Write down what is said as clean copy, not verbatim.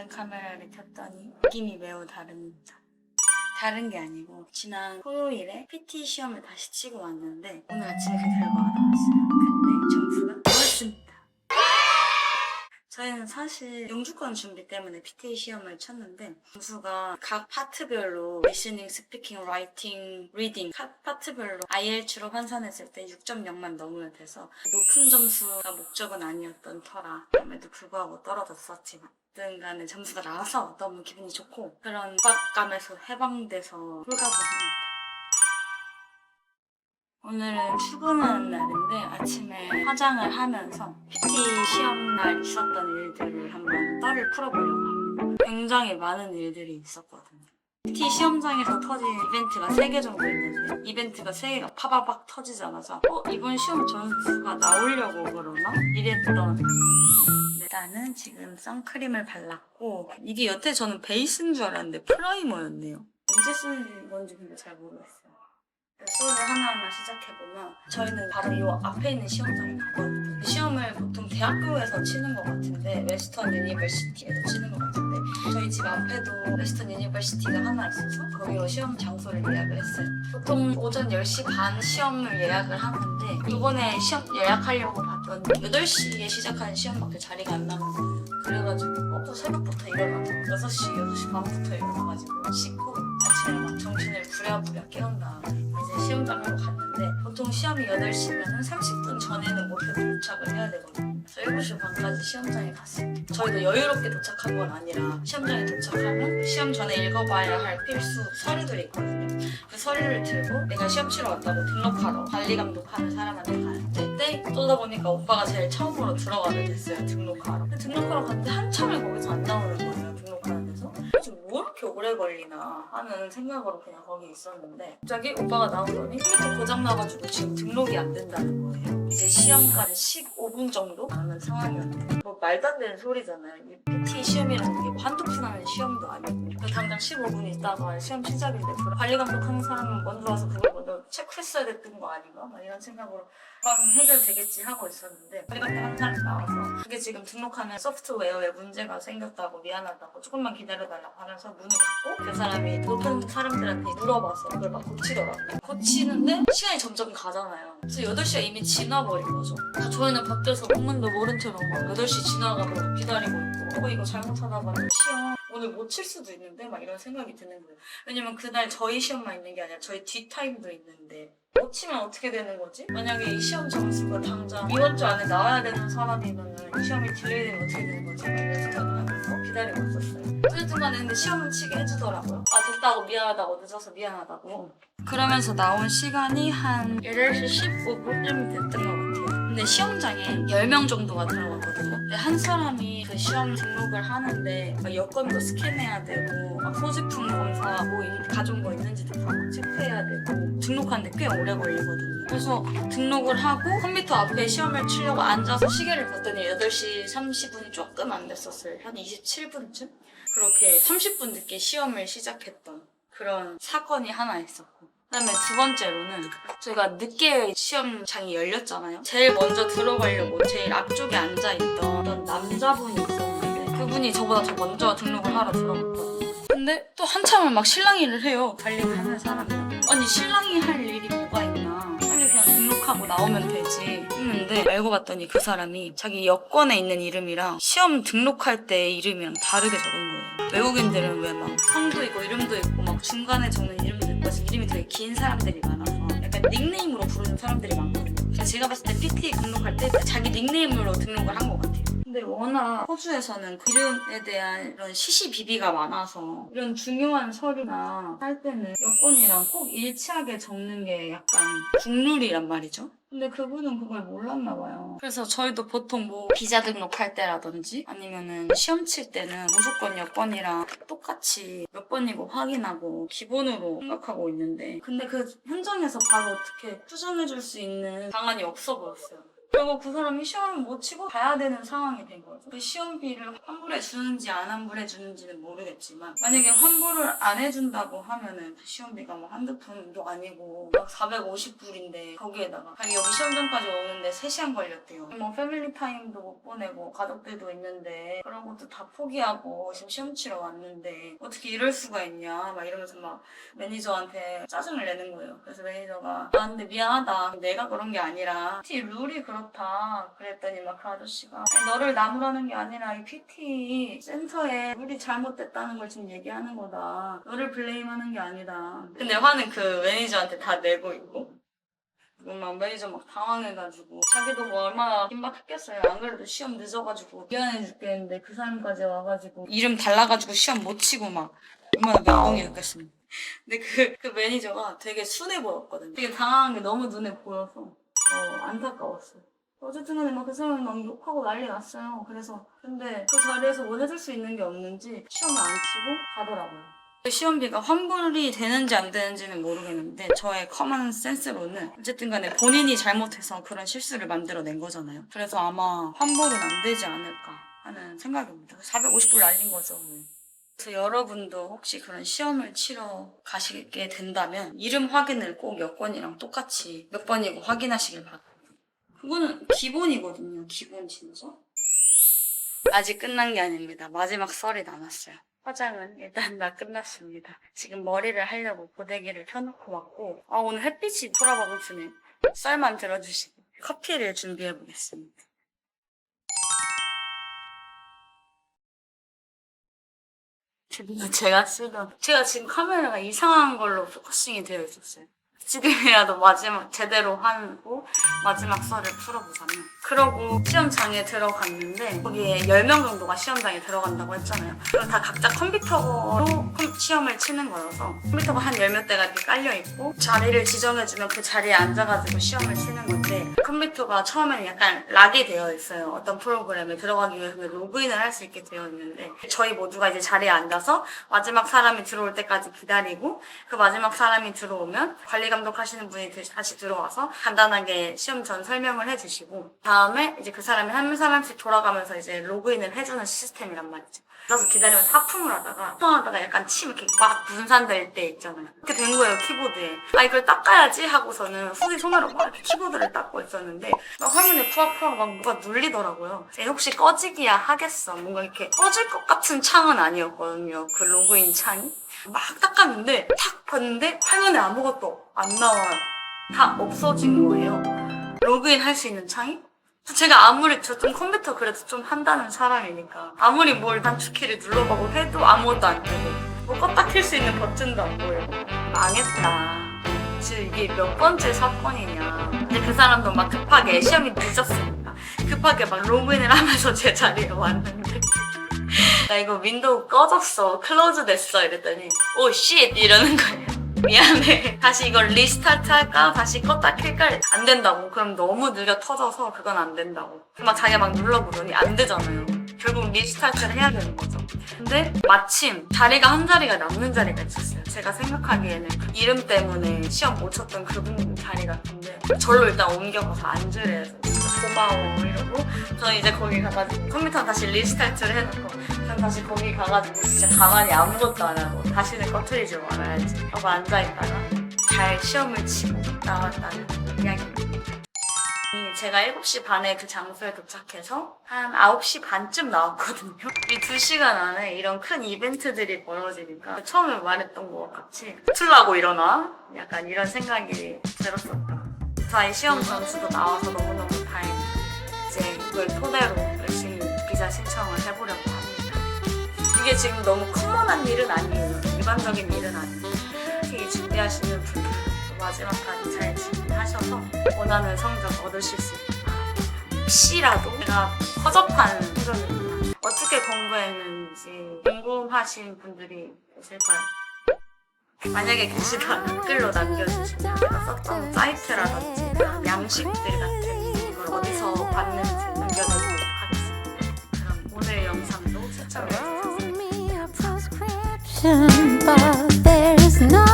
다른 카메라를 켰더니 느낌이 매우 다릅니다. 다른 게 아니고 지난 토요일에 PT 시험을 다시 치고 왔는데 오늘 아침에 그 결과가 나왔어요. 근데 점수가 나왔습니다. 저희는 사실 영주권 준비 때문에 PTA 시험을 쳤는데 점수가 각 파트별로 리스닝, 스피킹, 라이팅, 리딩 각 파트별로 IELTS로 환산했을 때 6.0만 넘어야 돼서 높은 점수가 목적은 아니었던 터라 그럼에도 불구하고 떨어졌었지만 어떤 간에 점수가 나와서 너무 기분이 좋고 그런 압박감에서 해방돼서 홀가분합니다. 오늘은 출근하는 날인데 아침에 화장을 하면서 PT 시험날 있었던 일들을 한번 떨을 풀어보려고 합니다. 굉장히 많은 일들이 있었거든요. PT 시험장에서 터진 이벤트가 3개 정도 있는데 이벤트가 3개가 파바박 터지자마자 이번 시험 점수가 나오려고 그러나? 이랬던 일단은 지금 선크림을 발랐고 이게 여태 저는 베이스인 줄 알았는데 프라이머였네요. 언제 쓰는 건지 근데 잘 모르겠어요. 수업을 하나하나 시작해보면 저희는 바로 이 앞에 있는 시험장에 가거든요. 시험을 보통 대학교에서 치는 것 같은데 웨스턴 유니버시티에서 치는 것 같은데 저희 집 앞에도 웨스턴 유니버시티가 하나 있어서 거기로 시험 장소를 예약을 했어요. 보통 오전 10시 반 시험을 예약을 하는데 이번에 시험 예약하려고 봤더니 8시에 시작하는 시험밖에 자리가 안 남은 거예요. 그래가지고 또 새벽부터 일어나서 6시 반부터 일어나가지고 씻고 아침에 막 정신을 부랴부랴 깨운 다음에 이제 시험장으로 갔는데 보통 시험이 8시면 30분 전에는 목표 도착을 해야 되거든요. 그래서 7시 반까지 시험장에 갔어요. 저희도 여유롭게 도착한 건 아니라 시험장에 도착하면 시험 전에 읽어봐야 할 필수 서류들이 있거든요. 그 서류를 들고 내가 시험 치러 왔다고 등록하러 관리 감독하는 사람한테 가는데 그때 쏘다 보니까 오빠가 제일 처음으로 들어가게 됐어요. 등록하러. 등록하러 갔는데 한참을 거기서 안 나오는 거예요. 등록하는 데서. 그래서 뭐 이렇게 오래 걸리나 하는 생각으로 그냥 거기 있었는데 갑자기 오빠가 나오더니 컴퓨터 고장나가지고 지금 등록이 안 된다는 거예요. 이제 시험까지 15분 정도 남은 상황이었는데 뭐 말도 안 되는 소리잖아요. 이 PT 시험이라는 게 뭐 한두 푼 하는 시험도 아니고 당장 15분 있다가 시험 시작인데 관리 감독하는 사람은 먼저 와서 그걸 먼저 체크했어야 됐던 거 아닌가? 막 이런 생각으로 해결되겠지 하고 있었는데 관리 감독 한 사람이 나와서 그게 지금 등록하는 소프트웨어에 문제가 생겼다고 미안하다고 조금만 기다려달라고 하면서 문을 닫고 그 사람이 높은 사람들한테 물어봐서 그걸 막 고치더라고요. 고치는데 시간이 점점 가잖아요. 그래서 8시가 이미 지나버린 거죠. 그래서 저희는 밖에서 공문도 모른 채로 막 8시 지나가고 기다리고 있고 이거 잘못하다 보면 시험 오늘 못 칠 수도 있는데 막 이런 생각이 드는 거예요. 왜냐면 그날 저희 시험만 있는 게 아니라 저희 뒷타임도 있는데 못 치면 어떻게 되는 거지? 만약에 이 시험 점수가 당장 이번 주 안에 나와야 되는 사람이면 이 시험이 딜레이되면 어떻게 되는 거지? 막 이런 생각을 하면서 기다리고 있었어요. 어쨌든 간에 근데 시험은 치게 해주더라고요. 됐다고 미안하다고 늦어서 미안하다고. 그러면서 나온 시간이 한 8시 15분쯤 됐던 것 같아요. 근데 시험장에 10명 정도가 들어갔거든요. 근데 한 사람이 그 시험 등록을 하는데 여권도 스캔해야 되고 소지품 검사 뭐 가져온 거 있는지도 다 체크해야 되고 등록하는데 꽤 오래 걸리거든요. 그래서 등록을 하고 컴퓨터 앞에 시험을 치려고 앉아서 시계를 봤더니 8시 30분이 조금 안 됐었어요. 한 27분쯤? 그렇게 30분 늦게 시험을 시작했던 그런 사건이 하나 있었고 그다음에 두 번째로는 저희가 늦게 시험장이 열렸잖아요. 제일 먼저 들어가려고 제일 앞쪽에 앉아있던 어떤 남자분이 있었는데 그분이 저보다 더 먼저 등록을 하러 들어갔거든요. 근데 또 한참을 막 실랑이를 해요. 관리를 하는 사람이랑. 아니 실랑이 할 일이 뭐가 있나. 빨리 그냥 등록하고 나오면 되지 했는데 알고 봤더니 그 사람이 자기 여권에 있는 이름이랑 시험 등록할 때 이름이랑 다르게 적은 거예요. 외국인들은 왜 막 성도 있고 이름도 있고 막 중간에 적는 이름도 있고 해서 이름이 되게 긴 사람들이 많아서 약간 닉네임으로 부르는 사람들이 많거든요. 그래서 제가 봤을 때 PT 등록할 때 자기 닉네임으로 등록을 한 것 같아요. 근데 워낙 호주에서는 그 이름에 대한 이런 시시비비가 많아서 이런 중요한 서류나 할 때는 여권이랑 꼭 일치하게 적는 게 약간 국룰이란 말이죠. 근데 그분은 그걸 몰랐나 봐요. 그래서 저희도 보통 뭐 비자 등록할 때라든지 아니면은 시험 칠 때는 무조건 여권이랑 똑같이 몇 번이고 확인하고 기본으로 생각하고 있는데 근데 그 현장에서 바로 어떻게 수정해줄 수 있는 방안이 없어 보였어요. 그리고 그 사람이 시험을 못 치고 가야 되는 상황이 된 거죠. 그 시험비를 환불해 주는지 안 환불해 주는지는 모르겠지만 만약에 환불을 안 해준다고 하면은 그 시험비가 뭐 한두 푼도 아니고 막 450불인데 거기에다가 자기 여기 시험장까지 오는데 3시간 걸렸대요. 뭐 패밀리 타임도 못 보내고 가족들도 있는데 그런 것도 다 포기하고 지금 시험 치러 왔는데 어떻게 이럴 수가 있냐 막 이러면서 막 매니저한테 짜증을 내는 거예요. 그래서 매니저가 아 근데 미안하다. 내가 그런 게 아니라 PT 룰이 그렇다. 그랬더니 막 그 아저씨가 아니, 너를 나무라는 게 아니라 이 PT 센터에 룰이 잘못됐다는 걸 지금 얘기하는 거다. 너를 블레임하는 게 아니다. 근데 화는 그 매니저한테 다 내고 있고 막 매니저 막 당황해가지고 자기도 뭐 얼마나 긴박했겠어요. 안 그래도 시험 늦어가지고 미안해 죽겠는데 그 사람까지 와가지고 이름 달라가지고 시험 못 치고 막 얼마나 멘붕이 됐겠습니까. 근데 그 매니저가 되게 순해 보였거든요. 되게 당황한 게 너무 눈에 보여서 안타까웠어요. 어쨌든 간에 막 그 사람이 막 욕하고 난리 났어요. 그래서 근데 그 자리에서 뭐 해줄 수 있는 게 없는지 시험을 안 치고 가더라고요. 시험비가 환불이 되는지 안 되는지는 모르겠는데 저의 커먼 센스로는 어쨌든 간에 본인이 잘못해서 그런 실수를 만들어낸 거잖아요. 그래서 아마 환불은 안 되지 않을까 하는 생각입니다. 450불 날린 거죠. 그래서 여러분도 혹시 그런 시험을 치러 가시게 된다면 이름 확인을 꼭 여권이랑 똑같이 몇 번이고 확인하시길 바랍니다. 그거는 기본이거든요. 기본 진짜. 아직 끝난 게 아닙니다. 마지막 썰이 남았어요. 화장은 일단 다 끝났습니다. 지금 머리를 하려고 고데기를 펴놓고 왔고 오늘 햇빛이 돌아버섯이네. 썰만 들어주시고 커피를 준비해보겠습니다. 제가 지금 카메라가 이상한 걸로 포커싱이 되어 있었어요. 지금이라도 제대로 하고 마지막 썰을 풀어보자면 그러고 시험장에 들어갔는데 거기에 10명 정도가 시험장에 들어간다고 했잖아요. 그럼 다 각자 컴퓨터로 시험을 치는 거여서 컴퓨터가 한 10몇 대가 이렇게 깔려있고 자리를 지정해주면 그 자리에 앉아가지고 시험을 치는 건데 컴퓨터가 처음에는 약간 락이 되어 있어요. 어떤 프로그램에 들어가기 위해서 로그인을 할 수 있게 되어 있는데 저희 모두가 이제 자리에 앉아서 마지막 사람이 들어올 때까지 기다리고 그 마지막 사람이 들어오면 관리 감독하시는 분이 다시 들어와서 간단하게 시험 전 설명을 해주시고 다음에 이제 그 사람이 한 사람씩 돌아가면서 이제 로그인을 해주는 시스템이란 말이죠. 그래서 기다리면서 하품을 하다가 약간 침 이렇게 막 분산될 때 있잖아요. 그렇게 된 거예요, 키보드에. 이걸 닦아야지 하고서는 후디 손으로 막 이렇게 키보드를 닦고 있었는데 막 화면에 푸악푸악 막 뭐가 눌리더라고요. 혹시 꺼지기야 하겠어. 뭔가 이렇게 꺼질 것 같은 창은 아니었거든요. 그 로그인 창이. 막 닦았는데 탁 봤는데 화면에 아무것도 안 나와요. 다 없어진 거예요. 로그인 할 수 있는 창이? 제가 아무리 저 좀 컴퓨터 그래도 좀 한다는 사람이니까 아무리 뭘 단축키를 눌러보고 해도 아무것도 안 되고 뭐 껐다 켤 수 있는 버튼도 안 보이고 망했다. 지금 이게 몇 번째 사건이냐. 근데 그 사람도 막 급하게 시험이 늦었으니까 급하게 막 로그인을 하면서 제 자리에 왔는데 나 이거 윈도우 꺼졌어. 클로즈 됐어. 이랬더니 오 쉣 이러는 거예요. 미안해. 다시 이걸 리스타트 할까? 다시 껐다 켤까? 안 된다고. 그럼 너무 느려 터져서 그건 안 된다고. 막 자기가 막 눌러보더니 안 되잖아요. 결국 리스타트를 해야 되는 거죠. 근데 마침 자리가 한 자리가 남는 자리가 있었어요. 제가 생각하기에는 이름 때문에 시험 못 쳤던 그분 자리 같은데 절로 일단 옮겨가서 앉으래 해서 고마워 이러고 저는 이제 거기 가가지고 컴퓨터 다시 리스타트를 해놓고 전 다시 거기 가가지고 진짜 가만히 아무것도 안 하고 다시는 꺼트리지 말아야지 하고 앉아있다가 잘 시험을 치고 나왔다는 이야기입니다. 제가 7시 반에 그 장소에 도착해서 한 9시 반쯤 나왔거든요. 이 2시간 안에 이런 큰 이벤트들이 벌어지니까 처음에 말했던 것 같이 틀라고 일어나? 약간 이런 생각이 들었었죠. 저희 시험 점수도 나와서 너무너무 다행이고 이제 이걸 토대로 열심히 비자 신청을 해보려고 합니다. 이게 지금 너무 커먼한 일은 아니에요. 일반적인 일은 아니에요. 특히 준비하시는 분들 마지막까지 잘 준비하셔서 원하는 성적 얻으실 수 있다. 혹시라도 제가 허접한 성적입니다. 어떻게 공부했는지 궁금하신 분들이 계실까요? 만약에 계시다면 댓글로 남겨주시면 제가 썼던 사이트라든지 양식들 같은 걸 어디서 봤는지 남겨드리도록 하겠습니다. 그럼 오늘 영상도 시청해주셔서 감사합니다.